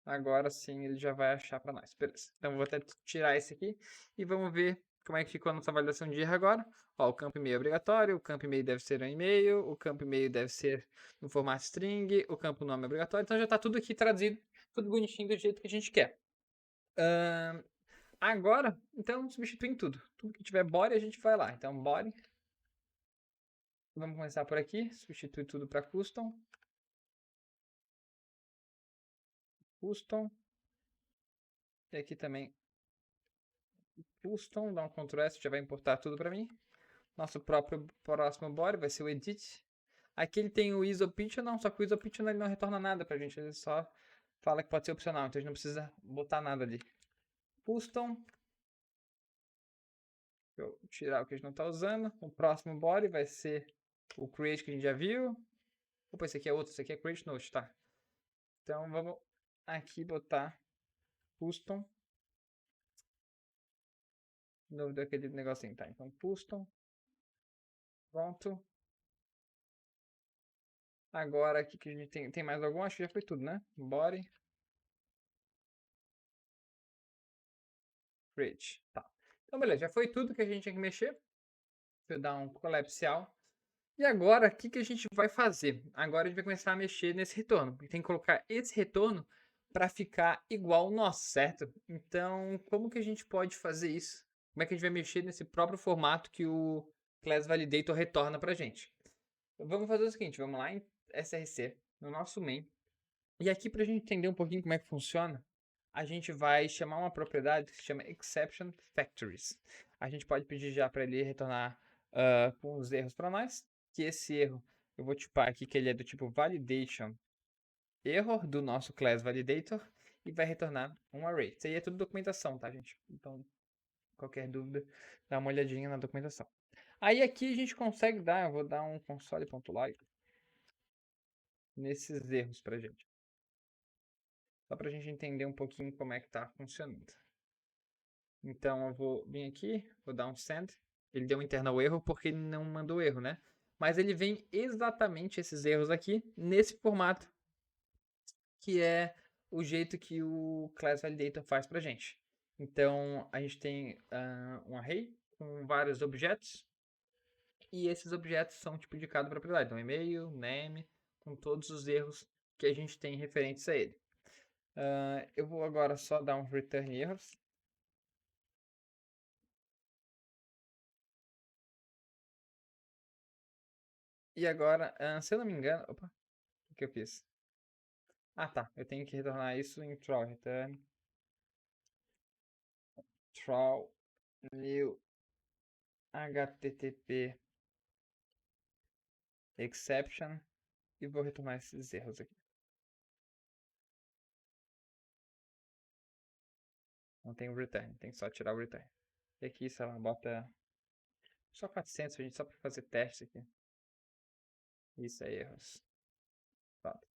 A: Agora sim ele já vai achar para nós. Beleza. Então vou até tirar esse aqui e vamos ver como é que ficou a nossa validação de erro agora. Ó, o campo e-mail é obrigatório, o campo e-mail deve ser um e-mail, o campo e-mail deve ser no formato string, o campo nome é obrigatório. Então já está tudo aqui traduzido, tudo bonitinho do jeito que a gente quer. Agora, então, substituindo tudo. Tudo que tiver body, a gente vai lá. Então, body. Vamos começar por aqui. Substituir tudo para custom. Custom. E aqui também custom. Dá um Ctrl S, já vai importar tudo para mim. Nosso próprio próximo body vai ser o edit. Aqui ele tem o isOptional, só que o isOptional ele não retorna nada pra gente. Ele só fala que pode ser opcional, então a gente não precisa botar nada ali. Custom. Vou tirar o que a gente não está usando. O próximo body vai ser o create que a gente já viu. Opa, esse aqui é outro, esse aqui é create note, tá? Então vamos aqui botar custom. De novo daquele negocinho, tá? Então custom. Pronto. Agora aqui que a gente tem mais algum? Acho que já foi tudo, né? Body. Create. Tá. Então beleza, já foi tudo que a gente tinha que mexer. Deixa eu dar um collapse all. E agora, o que, que a gente vai fazer? Agora a gente vai começar a mexer nesse retorno. Tem que colocar esse retorno para ficar igual ao nosso, certo? Então, como que a gente pode fazer isso? Como é que a gente vai mexer nesse próprio formato que o Class Validator retorna para a gente? Vamos fazer o seguinte, vamos lá em SRC, no nosso main. E aqui, para a gente entender um pouquinho como é que funciona, a gente vai chamar uma propriedade que se chama Exception Factories. A gente pode pedir já para ele retornar com os erros para nós, que esse erro eu vou tipar aqui que ele é do tipo validation error do nosso class validator e vai retornar um array. Isso aí é tudo documentação, tá, gente? Então, qualquer dúvida, dá uma olhadinha na documentação. Aí aqui a gente consegue eu vou dar um console.log nesses erros pra gente. Só pra gente entender um pouquinho como é que tá funcionando. Então eu vou vir aqui, vou dar um send. Ele deu um internal erro porque ele não mandou erro, né? Mas ele vem exatamente esses erros aqui nesse formato, que é o jeito que o Class Validator faz pra gente. Então a gente tem um array com vários objetos e esses objetos são tipo de cada propriedade. Então e-mail, name, com todos os erros que a gente tem referentes a ele. Eu vou agora só dar um return erros. E agora, se eu não me engano, opa, o que eu fiz? Ah, tá. Eu tenho que retornar isso em throw return. Throw new http exception e vou retornar esses erros aqui. Não tem o return, tem que só tirar o return. E aqui, sei lá, bota Só 400, gente, só para fazer teste aqui. Isso aí, erros. Pronto.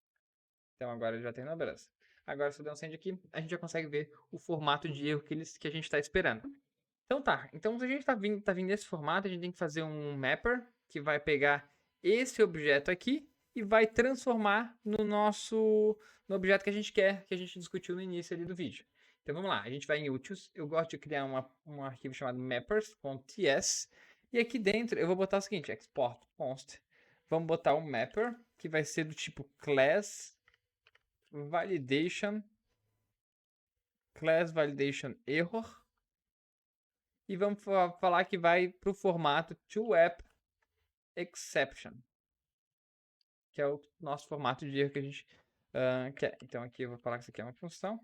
A: Então agora ele já tem na beleza. Agora se eu der um send aqui, a gente já consegue ver o formato de erro que a gente está esperando. Então tá, então se a gente tá vindo nesse formato, a gente tem que fazer um mapper que vai pegar esse objeto aqui e vai transformar no objeto que a gente quer, que a gente discutiu no início ali do vídeo. Então vamos lá, a gente vai em utils, eu gosto de criar um arquivo chamado mappers.ts e aqui dentro eu vou botar o seguinte, export const. Vamos botar um mapper que vai ser do tipo class validation error. E vamos falar que vai para o formato toAppException, que é o nosso formato de erro que a gente quer. Então aqui eu vou falar que isso aqui é uma função.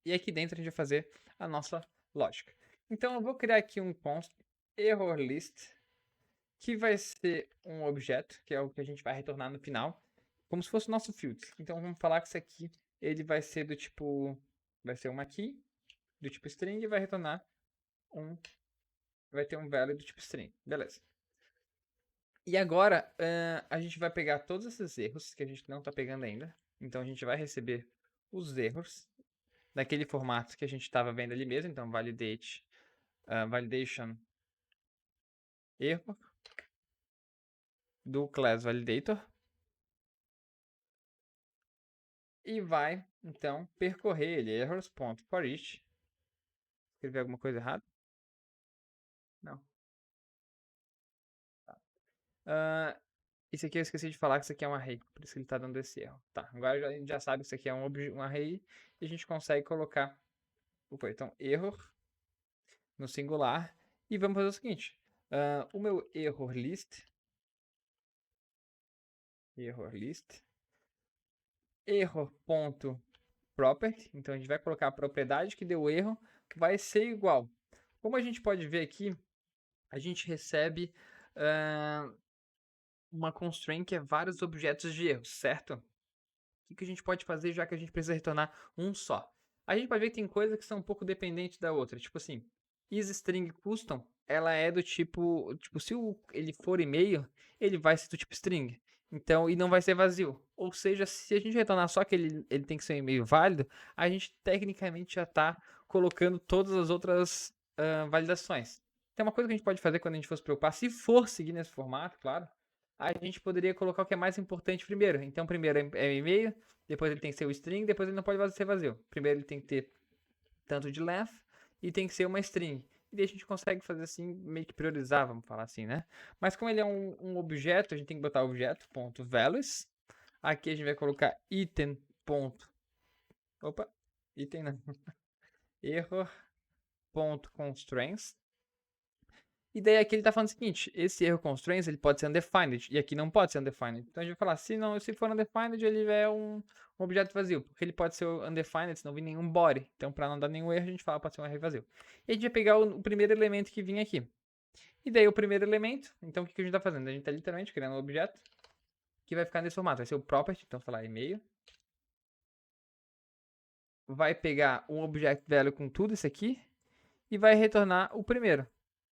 A: E aqui dentro a gente vai fazer a nossa lógica. Então eu vou criar aqui um const errorList, que vai ser um objeto, que é o que a gente vai retornar no final, como se fosse o nosso field. Então vamos falar que isso aqui ele vai ser do tipo, vai ser uma key do tipo string e vai retornar vai ter um value do tipo string. Beleza. E agora a gente vai pegar todos esses erros que a gente não está pegando ainda. Então a gente vai receber os erros daquele formato que a gente estava vendo ali mesmo. Então validation error do class validator. E vai então percorrer ele errors.forEach. Escrever alguma coisa errada? Não. Tá. Isso aqui eu esqueci de falar que isso aqui é um array, por isso que ele está dando esse erro. Tá, agora a gente já sabe que isso aqui é um array e a gente consegue colocar então error no singular e vamos fazer o seguinte, o meu errorList error.property, então a gente vai colocar a propriedade que deu erro, vai ser igual. Como a gente pode ver aqui, a gente recebe uma constraint que é vários objetos de erro, certo? O que a gente pode fazer já que a gente precisa retornar um só? A gente pode ver que tem coisas que são um pouco dependentes da outra. Tipo assim, isString custom, ela é do tipo se ele for e-mail, ele vai ser do tipo string. Então, e não vai ser vazio. Ou seja, se a gente retornar só que ele tem que ser um e-mail válido, a gente tecnicamente já está colocando todas as outras validações. Tem uma coisa que a gente pode fazer quando a gente for se preocupar, se for seguir nesse formato, claro, a gente poderia colocar o que é mais importante primeiro. Então, primeiro é e-mail, depois ele tem que ser o string, depois ele não pode ser vazio. Primeiro ele tem que ter tanto de length e tem que ser uma string. E daí a gente consegue fazer assim, meio que priorizar, vamos falar assim, né? Mas como ele é um objeto, a gente tem que botar objeto.values. Aqui a gente vai colocar item. Opa, item não. Error.constraints. E daí aqui ele está falando o seguinte, esse erro constraints ele pode ser undefined, e aqui não pode ser undefined. Então a gente vai falar, se for undefined, ele é um objeto vazio, porque ele pode ser undefined se não vir nenhum body. Então para não dar nenhum erro, a gente fala pode ser um array vazio. E a gente vai pegar o primeiro elemento que vinha aqui. E daí o primeiro elemento, então o que a gente está fazendo? A gente está literalmente criando um objeto que vai ficar nesse formato, vai ser o property, então falar e-mail. Vai pegar um object value com tudo isso aqui, e vai retornar o primeiro.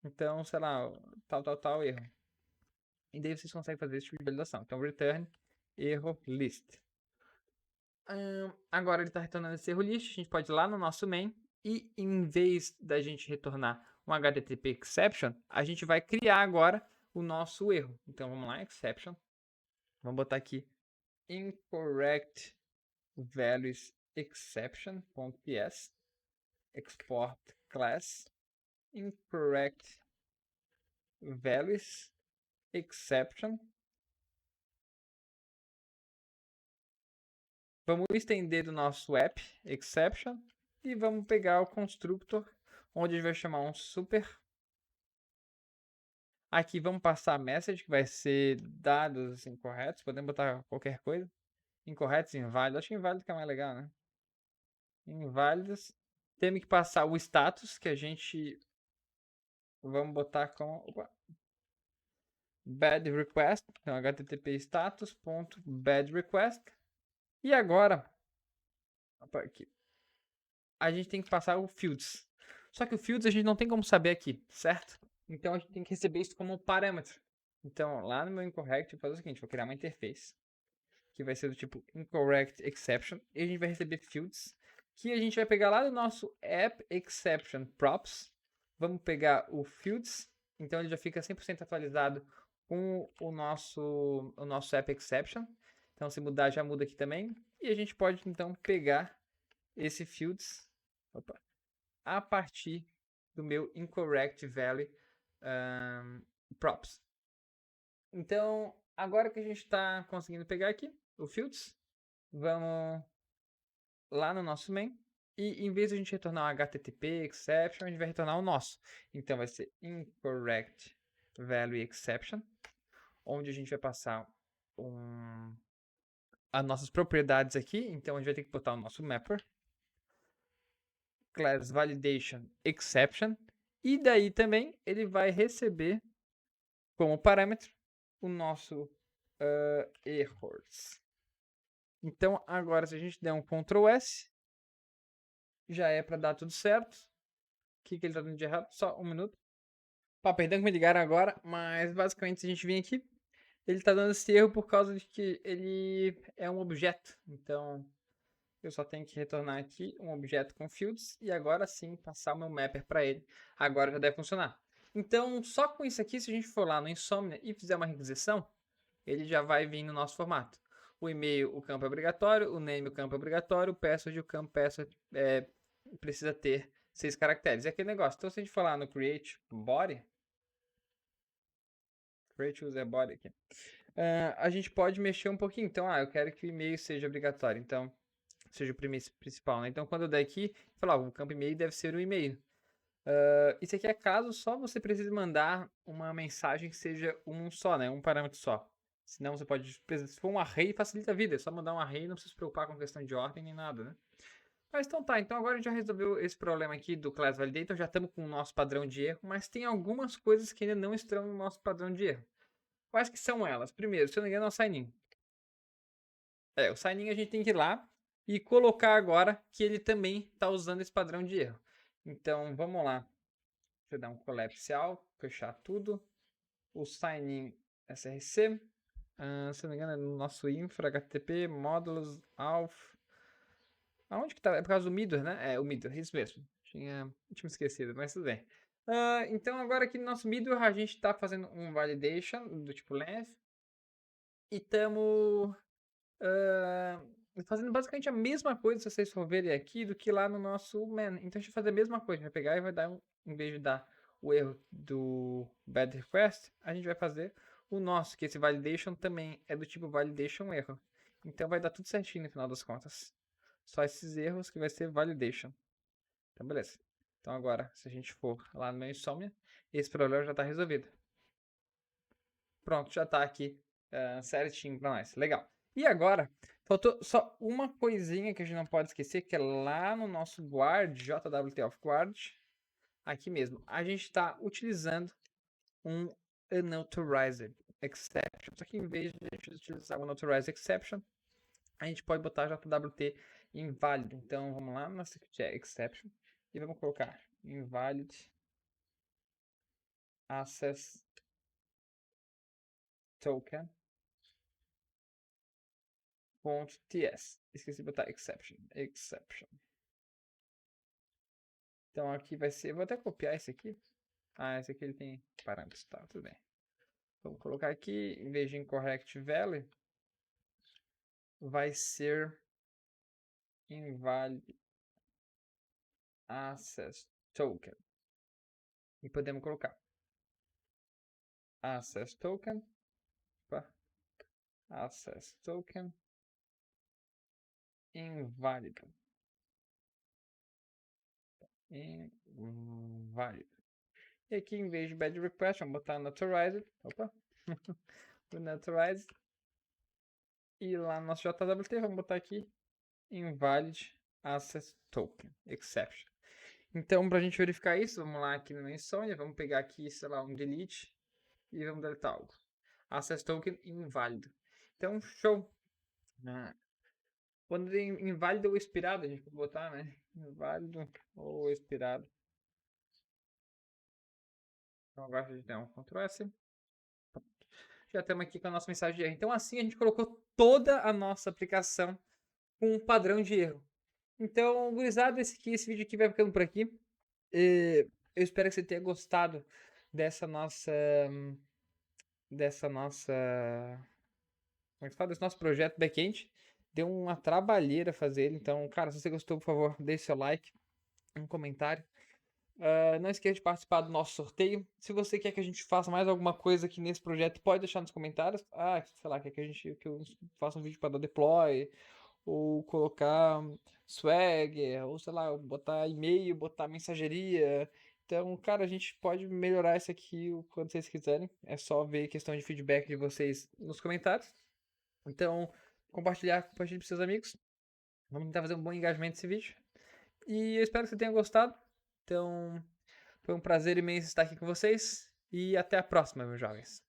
A: Então, sei lá, tal erro. E daí vocês conseguem fazer esse tipo de validação. Então, return erro list. Agora ele está retornando esse erro list. A gente pode ir lá no nosso main e em vez da gente retornar um HTTP exception, a gente vai criar agora o nosso erro. Então vamos lá, exception. Vamos botar aqui incorrect values exception.ps export class incorrect values exception. Vamos estender do nosso app exception e vamos pegar o constructor, onde a gente vai chamar um super. Aqui vamos passar a message, que vai ser dados incorretos. Podemos botar qualquer coisa. Incorretos, inválidos. Acho que inválido que é mais legal, né? Inválidos. Temos que passar o status, que a gente... Vamos botar com... bad request. Então, http status.bad request. E agora... Opa, aqui. A gente tem que passar o fields. Só que o fields a gente não tem como saber aqui, certo? Então a gente tem que receber isso como parâmetro. Então lá no meu incorrect eu vou fazer o seguinte, vou criar uma interface que vai ser do tipo incorrect exception e a gente vai receber fields que a gente vai pegar lá do nosso app exception props. Vamos pegar o fields, então ele já fica 100% atualizado com o nosso app exception. Então se mudar já muda aqui também e a gente pode então pegar esse fields a partir do meu incorrect value props. Então, agora que a gente está conseguindo pegar aqui o fields, vamos lá no nosso main e em vez de a gente retornar um HTTP exception, a gente vai retornar o nosso. Então vai ser incorrect value exception, onde a gente vai passar as nossas propriedades aqui. Então a gente vai ter que botar o nosso mapper class validation exception e daí também ele vai receber como parâmetro o nosso errors. Então agora se a gente der um Ctrl S, já é para dar tudo certo. O que ele está dando de errado? Só um minuto. Perdão que me ligaram agora, mas basicamente se a gente vir aqui, ele está dando esse erro por causa de que ele é um objeto. Então eu só tenho que retornar aqui um objeto com fields e agora sim passar o meu mapper para ele. Agora já deve funcionar. Então, só com isso aqui, se a gente for lá no Insomnia e fizer uma requisição, ele já vai vir no nosso formato. O e-mail, o campo é obrigatório, o name, o campo é obrigatório, o password, o campo password precisa ter 6 caracteres. É aquele negócio. Então, se a gente for lá no create body, create user body aqui, a gente pode mexer um pouquinho. Então, eu quero que o e-mail seja obrigatório. Então, seja o principal, né? Então, quando eu der aqui, falar, o campo e-mail deve ser o e-mail. Isso aqui é caso só você precise mandar uma mensagem que seja um só, né? Um parâmetro só. Senão você pode, se for um array, facilita a vida. É só mandar um array, não precisa se preocupar com questão de ordem nem nada, né? Mas então tá, então agora a gente já resolveu esse problema aqui do Class Validator, já estamos com o nosso padrão de erro, mas tem algumas coisas que ainda não estão no nosso padrão de erro. Quais que são elas? Primeiro, se eu não me engano, é o sign-in. O sign-in a gente tem que ir lá e colocar agora que ele também está usando esse padrão de erro. Então, vamos lá. Deixa eu dar um collapse all, fechar tudo. O sign-in SRC. Se não me engano, é no nosso infra, HTTP, módulos, alf. Aonde que tá? É por causa do middle, né? É, o middle, isso mesmo. Tinha me esquecido, mas tudo bem. Então, agora aqui no nosso middle, a gente está fazendo um validation do tipo length. E estamos fazendo basicamente a mesma coisa, se vocês for verem aqui, do que lá no nosso man. Então a gente vai fazer a mesma coisa, a gente vai pegar e vai dar, em vez de dar o erro do bad request, a gente vai fazer o nosso, que esse validation também é do tipo validation erro. Então vai dar tudo certinho no final das contas. Só esses erros que vai ser validation. Então beleza. Então agora, se a gente for lá no meu Insomnia, esse problema já está resolvido. Pronto, já está aqui certinho para nós. Legal. E agora, faltou só uma coisinha que a gente não pode esquecer, que é lá no nosso guard, JWT of guard, aqui mesmo, a gente está utilizando um unauthorized exception. Só que em vez de a gente utilizar o unauthorized exception, a gente pode botar JWT inválido. Então vamos lá, nossa exception, e vamos colocar invalid access token .ts. Esqueci de botar exception. Então aqui vai ser, vou até copiar esse aqui. Esse aqui ele tem parâmetros, tá, tudo bem. Vamos colocar aqui, em vez de incorrect value, vai ser invalid access token. E podemos colocar access token, access token inválido. Inválido. E aqui, em vez de bad request, vamos botar unauthorized. Opa! Unauthorized. E lá no nosso JWT, vamos botar aqui invalid access token exception. Então, para a gente verificar isso, vamos lá aqui no Insomnia, vamos pegar aqui, sei lá, um delete e vamos deletar algo. Access token inválido. Então, show. Quando é inválido ou expirado, a gente pode botar, né? Inválido ou expirado. Então agora a gente dá um Ctrl S. Já estamos aqui com a nossa mensagem de erro. Então assim a gente colocou toda a nossa aplicação com um padrão de erro. Então, gurizada, esse vídeo aqui vai ficando por aqui. Eu espero que você tenha gostado dessa nossa. Dessa nossa. Como é que fala? Desse nosso projeto backend. Deu uma trabalheira fazer ele. Então, cara, se você gostou, por favor, deixe seu like, um comentário. Não esqueça de participar do nosso sorteio. Se você quer que a gente faça mais alguma coisa aqui nesse projeto, pode deixar nos comentários. Sei lá, quer que eu faça um vídeo para dar deploy, ou colocar swag, ou sei lá, botar e-mail, botar mensageria. Então, cara, a gente pode melhorar isso aqui quando vocês quiserem. É só ver questão de feedback de vocês nos comentários. Então, compartilhe com seus amigos. Vamos tentar fazer um bom engajamento nesse vídeo. E eu espero que você tenha gostado. Então, foi um prazer imenso estar aqui com vocês. E até a próxima, meus jovens.